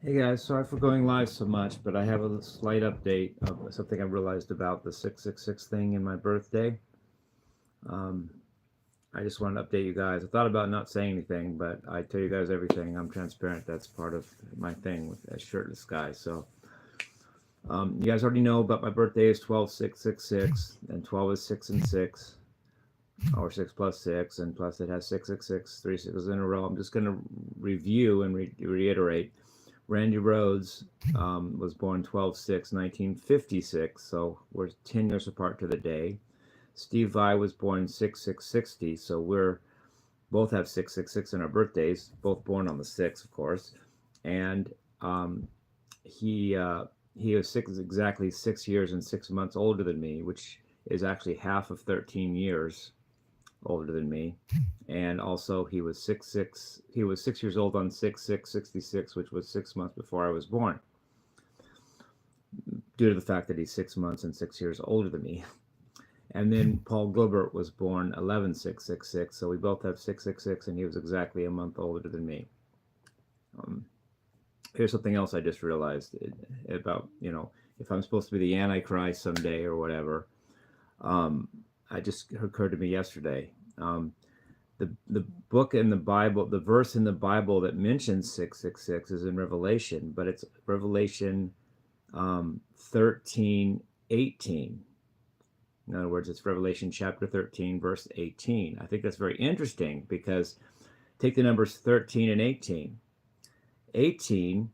Hey guys, sorry for going live so much, but I have a slight update of something I realized about the 666 thing in my birthday. Um, I just wanted to update you guys. I thought about not saying anything, but I tell you guys everything. I'm transparent. That's part of my thing with a shirtless guy. So you guys already know, but my birthday is 12/6/66, and 12 is 6 and 6, or 6 plus 6, and plus it has 666, 3 6s in a row. I'm just going to review and reiterate. Randy Rhodes was born 12/6/1956, so we're 10 years apart to the day. Steve Vai was born 6/6/60, so we're both have 666 in our birthdays, both born on the 6th, of course. And um, he uh, he was exactly 6 years and 6 months older than me, which is actually half of 13 years older than me. And also he was 6 years old on 6/6/66, which was 6 months before I was born, due to the fact that he's 6 months and 6 years older than me. And then Paul Gilbert was born 11/6/66, so we both have 666, and he was exactly a month older than me. Um, Here's something else I just realized about, if I'm supposed to be the Antichrist someday or whatever. Um, I just occurred to me yesterday. The book in the Bible, the verse in the Bible that mentions 666 is in Revelation, but it's Revelation 13:18. In other words, it's Revelation chapter 13, verse 18. I think that's very interesting because take the numbers 13 and 18. 18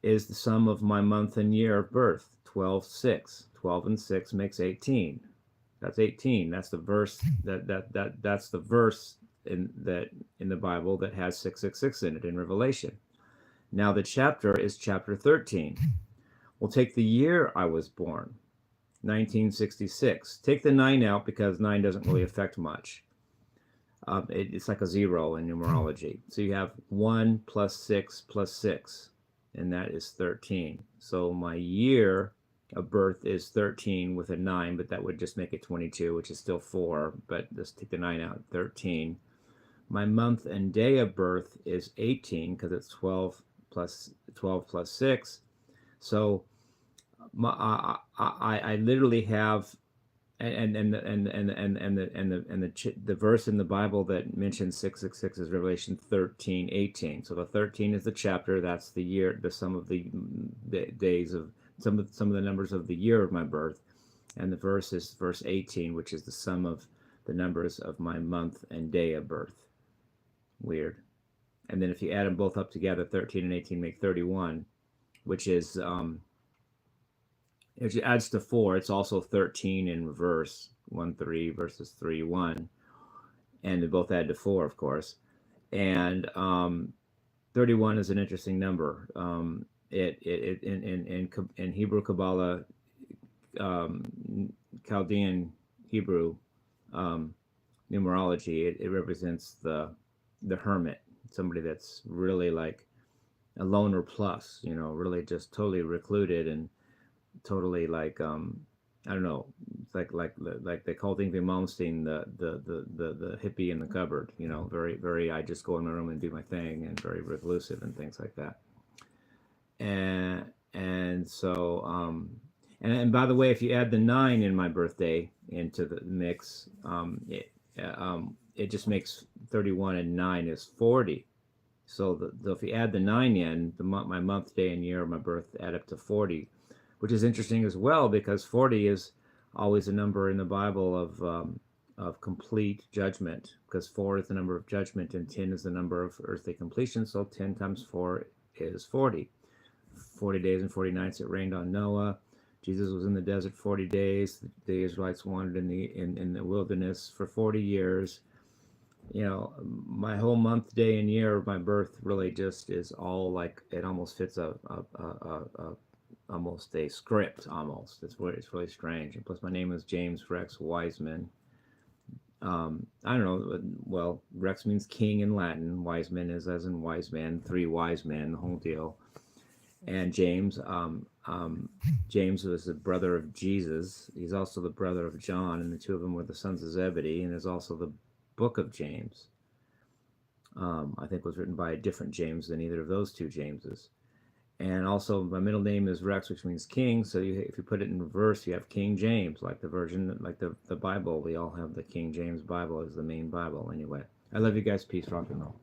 is the sum of my month and year of birth, 12/6. 12 and 6 makes 18. That's 18. That's the verse that's the verse in the Bible that has 666 in it in Revelation. Now the chapter is chapter 13. We'll take the year I was born, 1966. Take the 9 out because 9 doesn't really affect much. It's like a zero in numerology. So you have 1 plus 6 plus 6, and that is 13. So my year of birth is 13 with a 9, but that would just make it 22, which is still 4, but let's take the 9 out, 13. My month and day of birth is 18 because it's 12 plus 6. So I literally have, the verse in the Bible that mentions 666 is Revelation 13:18. So the 13 is the chapter. That's the year, the sum of the days of some of the numbers of the year of my birth, and the verse is verse 18, which is the sum of the numbers of my month and day of birth. Weird. And then if you add them both up together, 13 and 18 make 31, which is if it adds to 4, it's also 13 in reverse, 1 3 versus 3 1, and they both add to 4, of course. And 31 is an interesting number. It in Hebrew Kabbalah, Chaldean Hebrew numerology, it represents the hermit, somebody that's really like a loner plus, really just totally recluded and totally like I don't know, it's like they called Yngwie Malmsteen the hippie in the cupboard, very very I just go in my room and do my thing, and very reclusive and things like that. And so and by the way, if you add the 9 in my birthday into the mix, it just makes 31 and 9 is 40. So if you add the 9 in, my month, day, and year of my birth add up to 40, which is interesting as well because 40 is always a number in the Bible of complete judgment, because 4 is the number of judgment and 10 is the number of earthly completion. So 10 times 4 is 40. 40 days and 40 nights it rained on Noah. Jesus was in the desert 40 days. The Israelites wandered in the wilderness for 40 years. My whole month, day, and year of my birth really just is all like, it almost fits almost a script almost. It's really strange. And plus my name is James Rex Wiseman. I don't know. Well, Rex means king in Latin. Wiseman is as in wise man, 3 wise men, the whole deal. And James was the brother of Jesus. He's also the brother of John, and the two of them were the sons of Zebedee. And there's also the book of James. I think was written by a different James than either of those two Jameses. And also, my middle name is Rex, which means king. So if you put it in reverse, you have King James, like the version, like the Bible. We all have the King James Bible as the main Bible. Anyway, I love you guys. Peace, rock and roll.